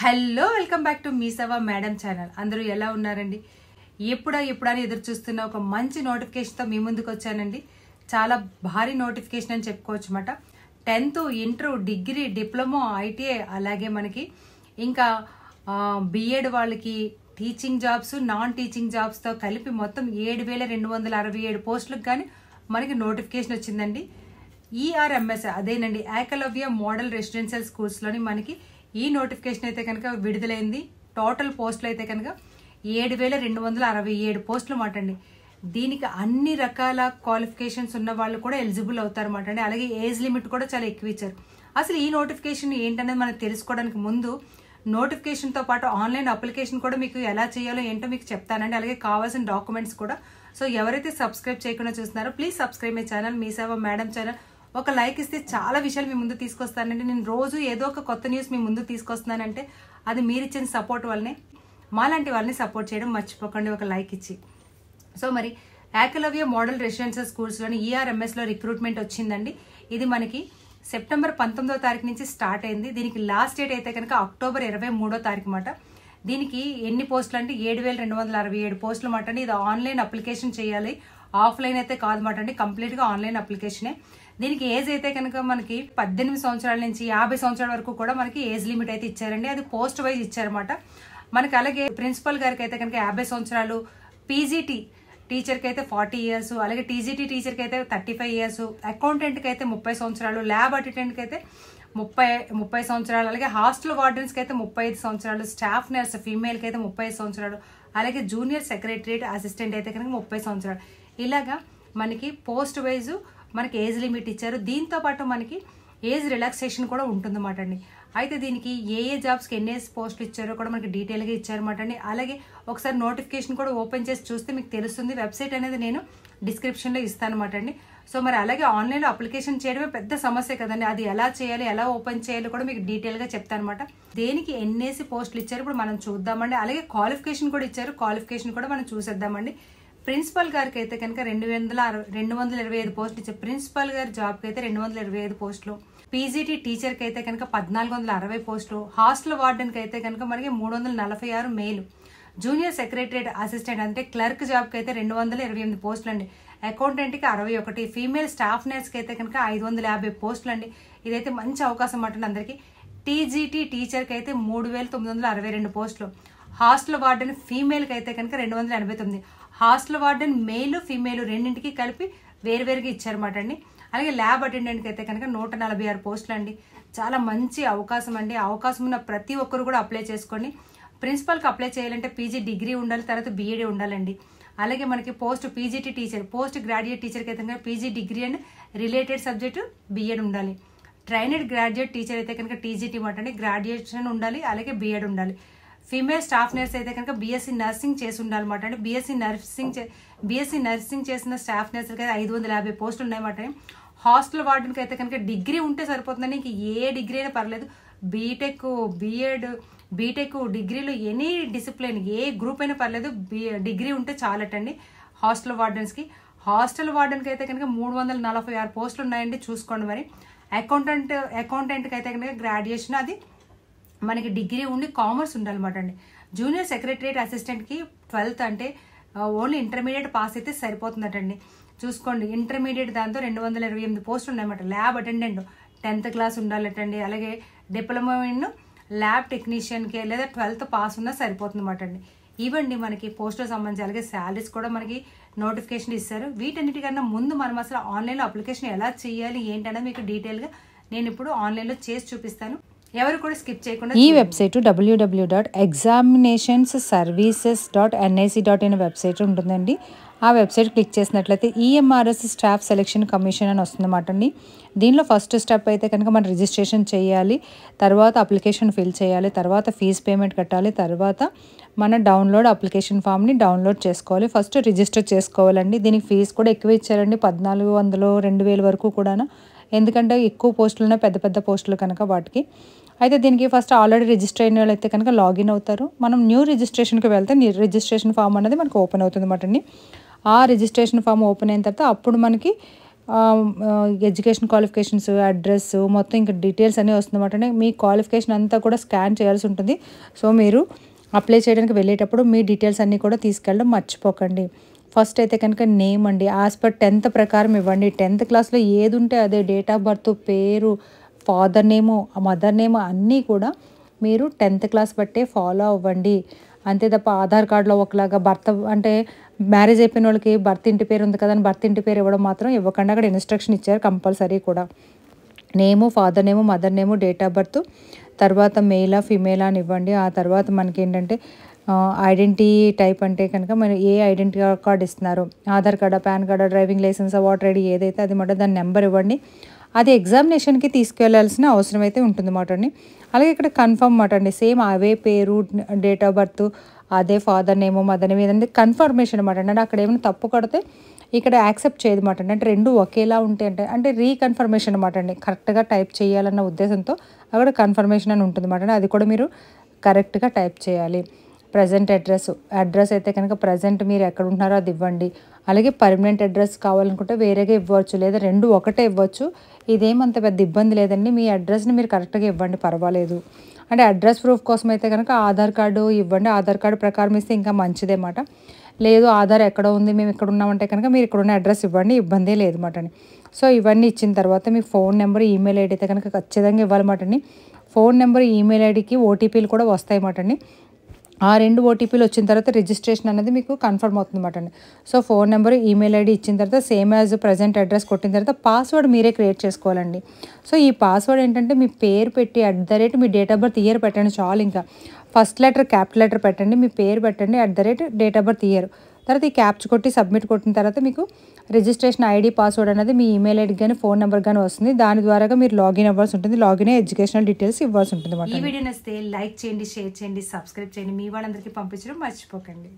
Hello welcome back to me సవా madam channel. అందరూ ఎలా ఉన్నారండి? ఎప్పుడని ఎదురు చూస్తున్న ఒక మంచి నోటిఫికేషన్తో మీ ముందుకు వచ్చానండి. చాలా భారీ నోటిఫికేషన్ అని చెప్పుకోవచ్చు అన్నమాట. 10th, inter, degree, diploma, ITI, అలాగే మనకి ఇంకా బిఎడ్ వాళ్ళకి టీచింగ్ జాబ్స్, నాన్ టీచింగ్ జాబ్స్తో కలిపి మొత్తం 7,267 పోస్టులకు కానీ మనకి నోటిఫికేషన్ వచ్చిందండి. ఈఆర్ఎంఎస్ అదేనండి, ఏకలవ్య మోడల్ రెసిడెన్షియల్ స్కూల్స్లోని మనకి ఈ నోటిఫికేషన్ అయితే కనుక విడుదలైంది. టోటల్ పోస్టులు అయితే కనుక 7,267 పోస్టులు మాట అండి. దీనికి అన్ని రకాల క్వాలిఫికేషన్స్ ఉన్న వాళ్ళు కూడా ఎలిజిబుల్ అవుతారు అన్నమాట అండి. అలాగే ఏజ్ లిమిట్ కూడా చాలా ఎక్కువ ఇచ్చారు. అసలు ఈ నోటిఫికేషన్ ఏంటనేది మనం తెలుసుకోవడానికి ముందు నోటిఫికేషన్తో పాటు ఆన్లైన్ అప్లికేషన్ కూడా మీకు ఎలా చేయాలో ఏంటో మీకు చెప్తానండి. అలాగే కావాల్సిన డాక్యుమెంట్స్ కూడా. సో ఎవరైతే సబ్స్క్రైబ్ చేయకుండా చూస్తున్నారో ప్లీజ్ సబ్స్క్రైబ్ మై ఛానల్, మీ సేవ మేడం ఛానల్. ఒక లైక్ ఇస్తే చాలా విషయాలు మీ ముందు తీసుకొస్తానండి. నేను రోజు ఏదో ఒక కొత్త న్యూస్ మీ ముందు తీసుకొస్తున్నానంటే అది మీరు ఇచ్చిన సపోర్ట్ వల్లనే. మాలాంటి వాళ్ళని సపోర్ట్ చేయడం మర్చిపోకండి ఒక లైక్ ఇచ్చి. సో మరి ఏకలవ్య మోడల్ రెసిడెన్షియల్ స్కూల్స్లోని ఈఆర్ఎంఎస్లో రిక్రూట్మెంట్ వచ్చిందండి. ఇది మనకి సెప్టెంబర్ 19వ తారీఖు నుంచి స్టార్ట్ అయింది. దీనికి లాస్ట్ డేట్ అయితే కనుక అక్టోబర్ 23వ తారీఖు మాట. దీనికి ఎన్ని పోస్టులు అంటే 7,267 పోస్టులు మాట అండి. ఇది ఆన్లైన్ అప్లికేషన్ చేయాలి, ఆఫ్లైన్ అయితే కాదు మాట అండి. కంప్లీట్గా ఆన్లైన్ అప్లికేషనే. దీనికి ఏజ్ అయితే కనుక మనకి 18 సంవత్సరాల నుంచి 50 సంవత్సరాల వరకు కూడా మనకి ఏజ్ లిమిట్ అయితే ఇచ్చారండి. అది పోస్ట్ వైజ్ ఇచ్చారన్నమాట మనకి. అలాగే ప్రిన్సిపల్ గారికి అయితే కనుక 50 సంవత్సరాలు, పీజీటీ టీచర్కి అయితే 40 ఇయర్స్, అలాగే టీజీటీ టీచర్కి అయితే 35 ఇయర్స్, అకౌంటెంట్కి అయితే 30 సంవత్సరాలు, ల్యాబ్ అసిస్టెంట్కి అయితే 30 సంవత్సరాలు, అలాగే హాస్టల్ వార్డెన్స్కి అయితే 35 సంవత్సరాలు, స్టాఫ్ నర్స్ ఫీమేల్కి అయితే 30 సంవత్సరాలు, అలాగే జూనియర్ సెక్రటరియట్ అసిస్టెంట్ అయితే కనుక 30 సంవత్సరాలు. ఇలాగా మనకి పోస్ట్ వైజ్ మనకి ఏజ్ లిమిట్ ఇచ్చారు. దీంతో పాటు మనకి ఏజ్ రిలాక్సేషన్ కూడా ఉంటుందన్నమాట అండి. అయితే దీనికి ఏ జాబ్స్కి ఎన్ని పోస్టులు ఇచ్చారో కూడా మనకి డీటెయిల్గా ఇచ్చారన్నమాట అండి. అలాగే ఒకసారి నోటిఫికేషన్ కూడా ఓపెన్ చేసి చూస్తే మీకు తెలుస్తుంది. వెబ్సైట్ అనేది నేను డిస్క్రిప్షన్లో ఇస్తాను అనమాట అండి. సో మరి అలాగే ఆన్లైన్లో అప్లికేషన్ చేయడమే పెద్ద సమస్య కదండి. అది ఎలా చేయాలి, ఎలా ఓపెన్ చేయాలో కూడా మీకు డీటెయిల్గా చెప్తాను అనమాట. దేనికి ఎన్నేసి పోస్టులు ఇచ్చారు ఇప్పుడు మనం చూద్దామండి. అలాగే క్వాలిఫికేషన్ కూడా ఇచ్చారు, క్వాలిఫికేషన్ కూడా మనం చూసేద్దామండి. ప్రిన్సిపల్ గారికి అయితే కనుక 225 పోస్టులు ఇచ్చారు. ప్రిన్సిపల్ గారి జాబ్కి అయితే 225 పోస్టులు, పీజీటీ టీచర్కి అయితే కనుక 1460 పోస్టులు, హాస్టల్ వార్డెన్కి అయితే కనుక మనకి 346 మేలు, జూనియర్ సెక్రటరియట్ అసిస్టెంట్ అంటే క్లర్క్ జాబ్కి అయితే 228 పోస్టులు అండి, అకౌంటెంట్కి 61, ఫీమేల్ స్టాఫ్ నర్స్కి అయితే కనుక 550 పోస్టులు అండి. ఇదైతే మంచి అవకాశం అంటుంది అందరికీ. టీజీటీ టీచర్కి అయితే 3,962 పోస్టులు, హాస్టల్ వార్డెన్ ఫీమేల్కి అయితే కనుక 289, హాస్టల్ వార్డెన్ మేలు ఫీమేల్ రెండింటికి కలిపి వేరువేరుగా ఇచ్చారన్నమాట అండి. అలాగే ల్యాబ్ అటెండెంట్కి అయితే కనుక 146 పోస్టులు అండి. చాలా మంచి అవకాశం అండి. అవకాశం ఉన్న ప్రతి ఒక్కరు కూడా అప్లై చేసుకోండి. ప్రిన్సిపల్కి అప్లై చేయాలంటే పీజీ డిగ్రీ ఉండాలి, తర్వాత బీఎడ్ ఉండాలండి. అలాగే మనకి post PGT teacher, post graduate టీచర్కి అయితే కనుక PG degree and related subject BEd ఉండాలి. ట్రైనెడ్ గ్రాడ్యుయేట్ టీచర్ అయితే కనుక టీజీటీ మాట అండి, గ్రాడ్యుయేషన్ ఉండాలి, అలాగే బీఎడ్ ఉండాలి. ఫీమేల్ స్టాఫ్ నర్స్ అయితే కనుక బీఎస్సీ నర్సింగ్ చేసి ఉండాలన్నమాట అండి. బీఎస్సీ నర్సింగ్ చేసిన స్టాఫ్ నర్సులకి అయితే 550 పోస్టులు ఉన్నాయన్నమాట. హాస్టల్ వార్డెన్కి అయితే కనుక డిగ్రీ ఉంటే సరిపోతుందండి. ఇంక ఏ డిగ్రీ అయినా పర్లేదు, బీటెక్, బీఎడ్, బీటెక్, డిగ్రీలో ఎనీ డిసిప్లిన్ ఏ గ్రూప్ అయినా పర్లేదు, డిగ్రీ ఉంటే చాలటండి హాస్టల్ వార్డెన్స్కి. హాస్టల్ వార్డెన్కి అయితే కనుక 346 పోస్టులు ఉన్నాయండి, చూసుకోండి. మరి అకౌంటెంట్కి అయితే కనుక గ్రాడ్యుయేషన్, అది మనకి డిగ్రీ ఉండి కామర్స్ ఉండాలన్నమాట అండి. జూనియర్ సెక్రటరియట్ అసిస్టెంట్కి 12th అంటే ఓన్లీ ఇంటర్మీడియట్ పాస్ అయితే సరిపోతుందటండి, చూసుకోండి. ఇంటర్మీడియట్ దాంతో 228 పోస్టులు ఉన్నాయన్నమాట. ల్యాబ్ అటెండెంట్ 10th క్లాస్ ఉండాలటండి. అలాగే డిప్లొమా ఇన్ ల్యాబ్ టెక్నీషియన్కి లేదా 12th పాస్ ఉన్నా సరిపోతుందన్నమాట అండి. ఇవ్వండి మనకి పోస్టులకు సంబంధించి. అలాగే శాలరీస్ కూడా మనకి నోటిఫికేషన్ ఇస్తారు. వీటన్నిటికన్నా ముందు మనం అసలు ఆన్లైన్లో అప్లికేషన్ ఎలా చేయాలి ఏంటనేది మీకు డీటెయిల్గా నేను ఇప్పుడు ఆన్లైన్లో చేసి చూపిస్తాను. ఎవరు కూడా స్కిప్ చేయకుండా. ఈ వెబ్సైట్ www.examinationsservices.nic.in వెబ్సైట్ ఉంటుందండి. ఆ వెబ్సైట్ క్లిక్ చేసినట్లయితే ఈఎంఆర్ఎస్ స్టాఫ్ సెలెక్షన్ కమిషన్ అని వస్తుందన్నమాట అండి. దీనిలో ఫస్ట్ స్టెప్ అయితే కనుక మనం రిజిస్ట్రేషన్ చేయాలి, తర్వాత అప్లికేషన్ ఫిల్ చేయాలి, తర్వాత ఫీజు పేమెంట్ కట్టాలి, తర్వాత మన అప్లికేషన్ ఫామ్ని డౌన్లోడ్ చేసుకోవాలి. ఫస్ట్ రిజిస్టర్ చేసుకోవాలండి. దీనికి ఫీజు కూడా ఎక్కువ ఇచ్చారండి, 1,400, 2,000 వరకు కూడా. ఎందుకంటే ఎక్కువ పోస్టులు ఉన్నాయి, పెద్ద పెద్ద పోస్టులు కనుక వాటికి. అయితే దీనికి ఫస్ట్ ఆల్రెడీ రిజిస్టర్ అయిన వాళ్ళు అయితే కనుక లాగిన్ అవుతారు. మనం న్యూ రిజిస్ట్రేషన్కి వెళ్తే రిజిస్ట్రేషన్ ఫామ్ అనేది మనకు ఓపెన్ అవుతుంది అన్నమాట అండి. ఆ రిజిస్ట్రేషన్ ఫామ్ ఓపెన్ అయిన తర్వాత అప్పుడు మనకి ఎడ్యుకేషన్ క్వాలిఫికేషన్స్, అడ్రస్ మొత్తం ఇంకా డీటెయిల్స్ అన్నీ వస్తుందన్నమాట. మీ క్వాలిఫికేషన్ అంతా కూడా స్కాన్ చేయాల్సి ఉంటుంది. సో మీరు అప్లై చేయడానికి వెళ్ళేటప్పుడు మీ డీటెయిల్స్ అన్నీ కూడా తీసుకెళ్ళడం మర్చిపోకండి. ఫస్ట్ అయితే కనుక నేమ్ అండి, యాజ్ పర్ 10th ప్రకారం ఇవ్వండి. 10th క్లాస్లో ఏది ఉంటే అదే, డేట్ ఆఫ్ బర్త్, పేరు, ఫాదర్ నేము, మదర్ నేము అన్నీ కూడా మీరు 10th క్లాస్ బట్టే ఫాలో అవ్వండి. అంతే తప్ప ఆధార్ కార్డులో ఒకలాగా భర్త అంటే మ్యారేజ్ అయిపోయిన వాళ్ళకి భర్త ఇంటి పేరు ఉంది కదా అని భర్త ఇంటి పేరు ఇవ్వడం మాత్రం ఇవ్వకుండా అక్కడ ఇన్స్ట్రక్షన్ ఇచ్చారు కంపల్సరీ కూడా. Name, father name, mother name, date of birth, తర్వాత మేలా ఫిమేలా అని ఇవ్వండి. ఆ తర్వాత మనకి ఏంటంటే ఐడెంటిటీ టైప్ అంటే కనుక మీరు ఏ ఐడెంటిటీ కార్డ్ ఇస్తున్నారు, ఆధార్ కార్డా, పాన్ కార్డా, డ్రైవింగ్ లైసెన్స్, ఓటర్ ఐడి ఏదైతే అది మాట దాని నెంబర్ ఇవ్వండి. అది ఎగ్జామినేషన్కి తీసుకెళ్లాల్సిన అవసరం అయితే ఉంటుందన్నమాట అండి. అలాగే ఇక్కడ కన్ఫర్మ్ మాట అండి, సేమ్ అవే పేరు, డేట్ ఆఫ్ బర్త్, అదే ఫాదర్ నేమో మదర్ నేమ్ ఏదంటే కన్ఫర్మేషన్ అనమాట అండి. అక్కడ ఏమైనా తప్పు కొడితే ఇక్కడ యాక్సెప్ట్ చేయదు మాట అండి. అంటే రెండు ఒకేలా ఉంటాయి అంటే రీకన్ఫర్మేషన్ అనమాట అండి. కరెక్ట్గా టైప్ చేయాలన్న ఉద్దేశంతో అక్కడ కన్ఫర్మేషన్ అని ఉంటుంది అనమాట అండి. అది కూడా మీరు కరెక్ట్గా టైప్ చేయాలి. ప్రజెంట్ అడ్రస్ అయితే కనుక ప్రజెంట్ మీరు ఎక్కడ ఉంటున్నారో అది ఇవ్వండి. అలాగే పర్మనెంట్ అడ్రస్ కావాలనుకుంటే వేరేగా ఇవ్వచ్చు, లేదా రెండు ఒకటే ఇవ్వచ్చు. ఇదేమంత పెద్ద ఇబ్బంది లేదండి. మీ అడ్రస్ని మీరు కరెక్ట్గా ఇవ్వండి, పర్వాలేదు. అంటే అడ్రస్ ప్రూఫ్ కోసం అయితే కనుక ఆధార్ కార్డు ఇవ్వండి. ఆధార్ కార్డు ప్రకారం ఇస్తే ఇంకా మంచిదేమాట. లేదు ఆధార్ ఎక్కడ ఉంది, మేము ఇక్కడ ఉన్నామంటే కనుక మీరు ఇక్కడ ఉన్న అడ్రస్ ఇవ్వండి, ఇబ్బందే లేదన్నమాట అండి. సో ఇవన్నీ ఇచ్చిన తర్వాత మీ ఫోన్ నెంబర్, ఈమెయిల్ ఐడి అయితే కనుక ఖచ్చితంగా ఇవ్వాలన్నమాట అండి. ఫోన్ నెంబర్, ఈమెయిల్ ఐడికి ఓటీపీలు కూడా వస్తాయన్నమాట అండి. ఆ 2 ఓటీపీలు వచ్చిన తర్వాత రిజిస్ట్రేషన్ అనేది మీకు కన్ఫర్మ్ అవుతుందన్నమాట అండి. So phone number, email ID ఇచ్చిన తర్వాత సేమ్ యాజ్ ప్రజెంట్ అడ్రస్ కొట్టిన తర్వాత పాస్వర్డ్ మీరే క్రియేట్ చేసుకోవాలండి. సో ఈ పాస్వర్డ్ ఏంటంటే మీ పేరు పెట్టి @ మీ డేట్ ఆఫ్ బర్త్ ఇయర్ పెట్టండి చాలు. ఇంకా ఫస్ట్ లెటర్ క్యాపిటల్ లెటర్ పెట్టండి, మీ పేరు పెట్టండి, @ డేట్ ఆఫ్ బర్త్ ఇయర్. తర్వాత ఈ క్యాప్చ్ కొట్టి సబ్మిట్ కొట్టిన తర్వాత మీకు రిజిస్ట్రేషన్ ఐడి, పాస్వర్డ్ అనేది మీ ఈమెయిల్ ఐడి కానీ ఫోన్ నెంబర్ కానీ వస్తుంది. దాని ద్వారా మీరు లాగిన్ అవ్వాల్సి ఉంటుంది. లాగిన్ అయ్యి ఎడ్యుకేషనల్ డీటెయిల్స్ ఇవ్వాల్సి ఉంటుంది. ఈ వీడియో నచ్చితే లైక్ చేయండి, షేర్ చేయండి, సబ్స్క్రైబ్ చేయండి. మీ వాళ్ళందరికీ పంపించడం మర్చిపోకండి.